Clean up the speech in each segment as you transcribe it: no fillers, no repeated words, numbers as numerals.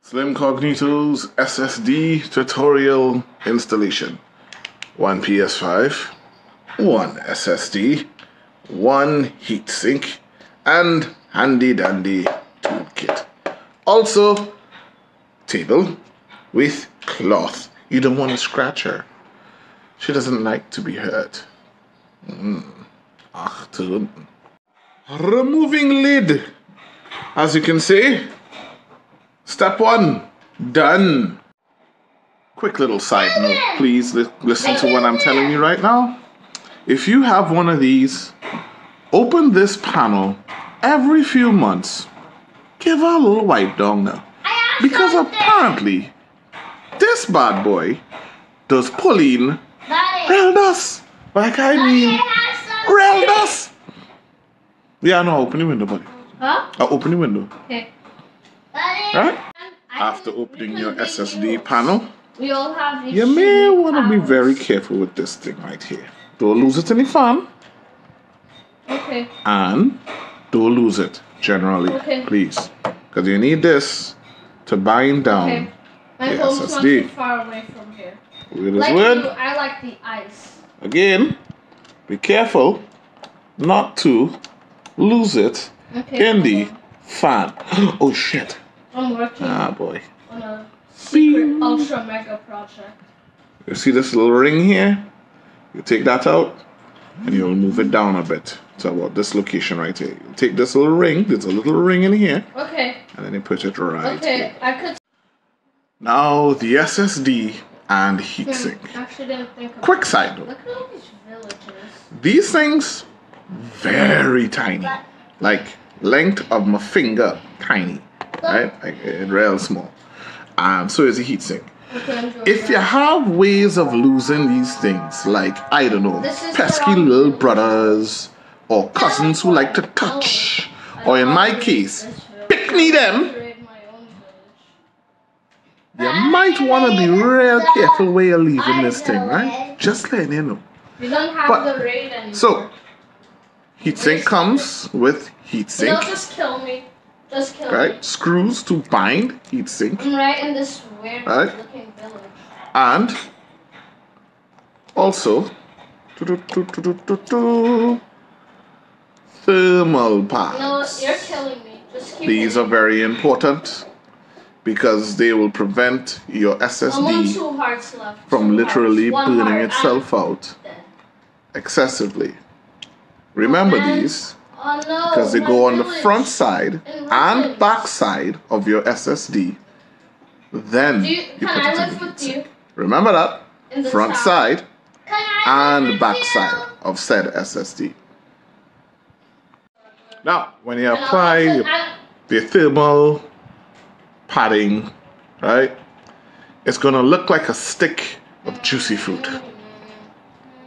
Slim Cognito's SSD tutorial installation. One PS5, one SSD, one heatsink, and handy dandy toolkit. Also, table with cloth. You don't want to scratch her. She doesn't like to be hurt. Removing lid. As you can see, step one, done. Quick little side note, please listen to what I'm telling you right now. If you have one of these, open this panel every few months. Give her a little wipe down now. Because apparently, this bad boy does pull in real dust. Like I mean, real dust. Yeah, no, open the window, buddy. Huh? I'll open the window. Okay. Right? After opening your SSD panel, We all have you may want to be very careful with this thing right here. Don't lose it in the fan. Okay. And don't lose it, generally, please. Because you need this to bind down My the home's not SSD. too far away from here. Word is Like word. you, I like the ice. Again, be careful not to lose it in the fan. Oh shit. I'm working Ah boy. on a secret ultra mega project. You see this little ring here? You take that out and you'll move it down a bit to about this location right here. You take this little ring, there's a little ring in here, Okay. and then you put it right here. I could. Now the SSD and heatsink. Actually, didn't think about Quick side note. Look at all these villages. These things, very tiny. Like length of my finger, tiny. Right? Like real small. And so is the heatsink. If you have ways of losing these things, like, I don't know, pesky little brothers or cousins who like to touch, or in my case, pick me them, you might want to be real careful where you're leaving this thing, right? Just letting you know. We don't have the raid anymore. So, heatsink comes with heatsink. No, just kill me. Just kill me. Right? Screws to bind heatsink. I'm right in this weird looking village. And also thermal pads. No, you're killing me. Just keep These are very important because they will prevent your SSD from literally burning itself out excessively. Remember these because they go on the front side and back side of your SSD. Then you put it in the heatsink. Remember that front side and back side of said SSD. Now, when you apply the thermal padding, right, it's gonna look like a stick of juicy fruit,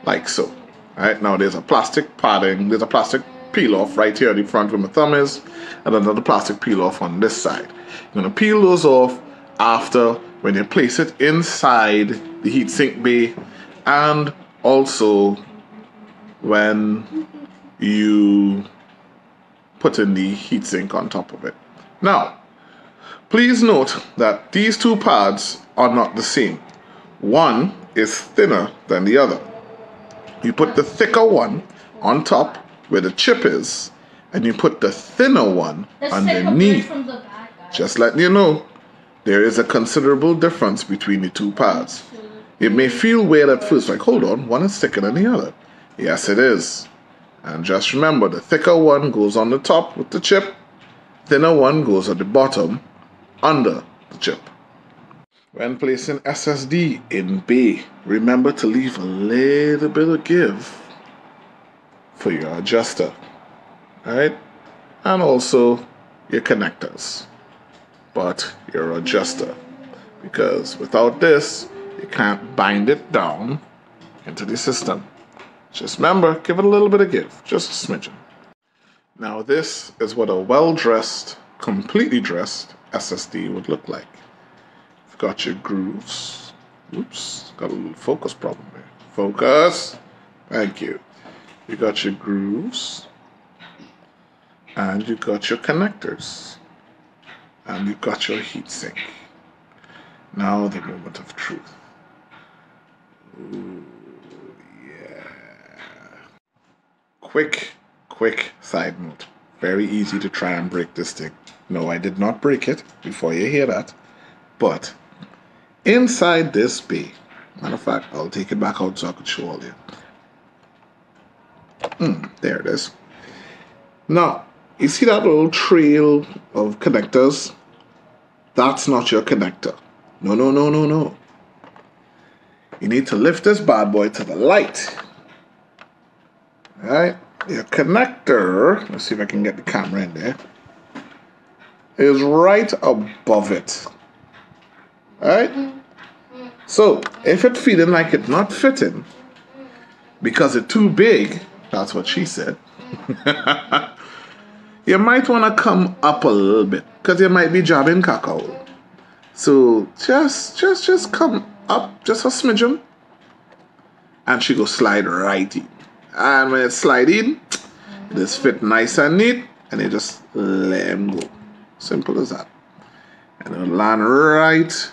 like so. Right now, there's a plastic padding, there's a plastic peel off right here at the front where my thumb is, and another plastic peel off on this side. You're gonna peel those off after when you place it inside the heatsink bay, and also when you put in the heatsink on top of it. Now, please note that these two pads are not the same. One is thinner than the other. You put the thicker one on top where the chip is, and you put the thinner one underneath. Just letting you know, there is a considerable difference between the two pads. It may feel weird at first, like, hold on, one is thicker than the other. Yes, it is. And just remember, the thicker one goes on the top with the chip, thinner one goes at the bottom under the chip. When placing SSD in bay, remember to leave a little bit of give for your adjuster, right? And also your connectors, but your adjuster, because without this, you can't bind it down into the system. Just remember, give it a little bit of give, just a smidgen. Now this is what a well-dressed, completely dressed SSD would look like. You've got your grooves. Oops, got a little focus problem there. Focus. Thank you. You got your grooves. And you got your connectors. And you got your heatsink. Now the moment of truth. Ooh, yeah. Quick side note. Very easy to try and break this thing. No, I did not break it, before you hear that. But inside this bay, matter of fact, I'll take it back out so I can show all you. There it is. Now, you see that little trail of connectors? That's not your connector. No, no, no, no, no. You need to lift this bad boy to the light. Alright? Your connector, let's see if I can get the camera in there, is right above it. Alright? So, if it's feeling like it's not fitting, because it's too big, that's what she said, you might want to come up a little bit, because you might be jabbing cacao. So, just come up, just a smidgen, and she go slide right in. And when it slide in, it is fit nice and neat, and you just let him go. Simple as that. And it'll land right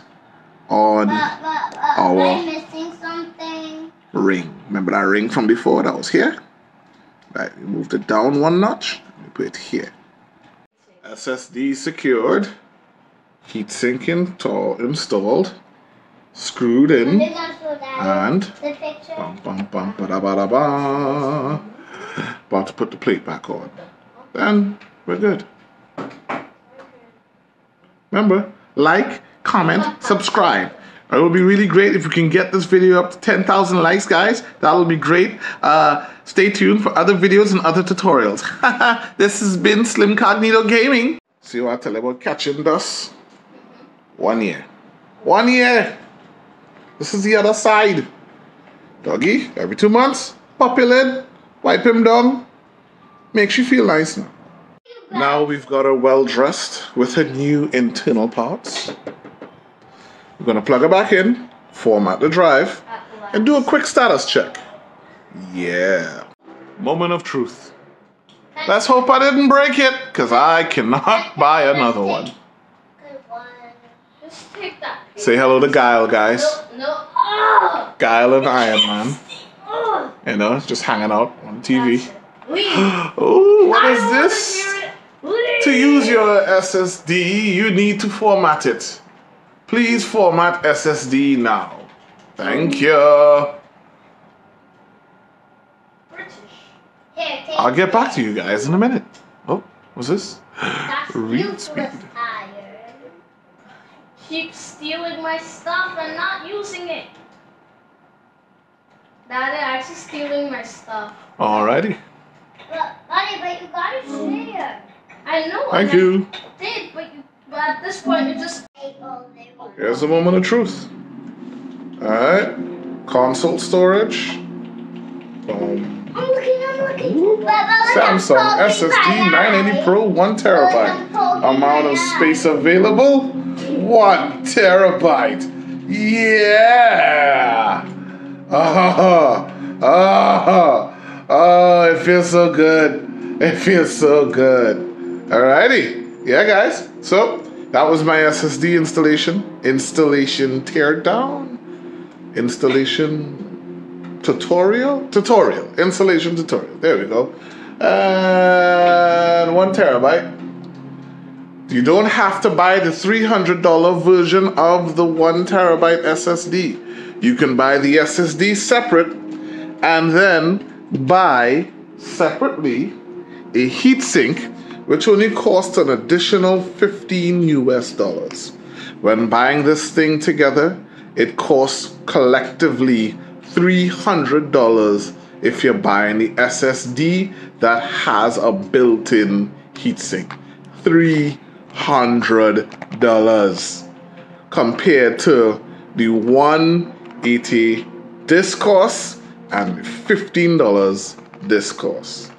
on our am I missing something? ring. Remember that ring from before that was here? Right, we moved it down one notch, we put it here. SSD secured, heatsink installed, screwed in, and bum bum bum ba da ba da ba. About to put the plate back on. Then we're good. Remember, like, comment, subscribe. It will be really great if we can get this video up to 10,000 likes, guys. That'll be great. Stay tuned for other videos and other tutorials. This has been Slim Cognito Gaming. See what I tell you about catching dust? 1 year. 1 year. This is the other side. Doggy, every 2 months, pop your lid, wipe him down. Makes you feel nice now. Now we've got her well dressed with her new internal parts. We're gonna plug her back in, format the drive, and do a quick status check. Yeah. Moment of truth. Let's hope I didn't break it, because I cannot buy another one. Just take that. Say hello to Guile, guys. No. Oh! Guile and Iron Man. You know, just hanging out on TV. Oh, what is this? To use your SSD, you need to format it. Please format SSD now. Thank you. I'll get back to you guys in a minute. Oh, what's this? Read speed. Keep stealing my stuff and not using it. Daddy, actually stealing my stuff. Alrighty. Daddy, but you gotta share. I know. Thank you. I did, but at this point, you just. Here's the moment of truth. Alright. Console storage. Boom. I'm looking. Samsung SSD 980 Pro 1 terabyte. Amount of space available 1 terabyte. Yeah. Oh, it feels so good. It feels so good. Alrighty. Yeah, guys. So that was my SSD installation. Installation teardown. Installation tutorial. Installation tutorial. There we go. And 1 terabyte. You don't have to buy the $300 version of the 1 terabyte SSD. You can buy the SSD separate and then buy separately a heatsink, which only costs an additional $15 US. When buying this thing together, it costs collectively $300 if you're buying the SSD that has a built-in heatsink. $300 compared to the $180 this cost and $15 this cost.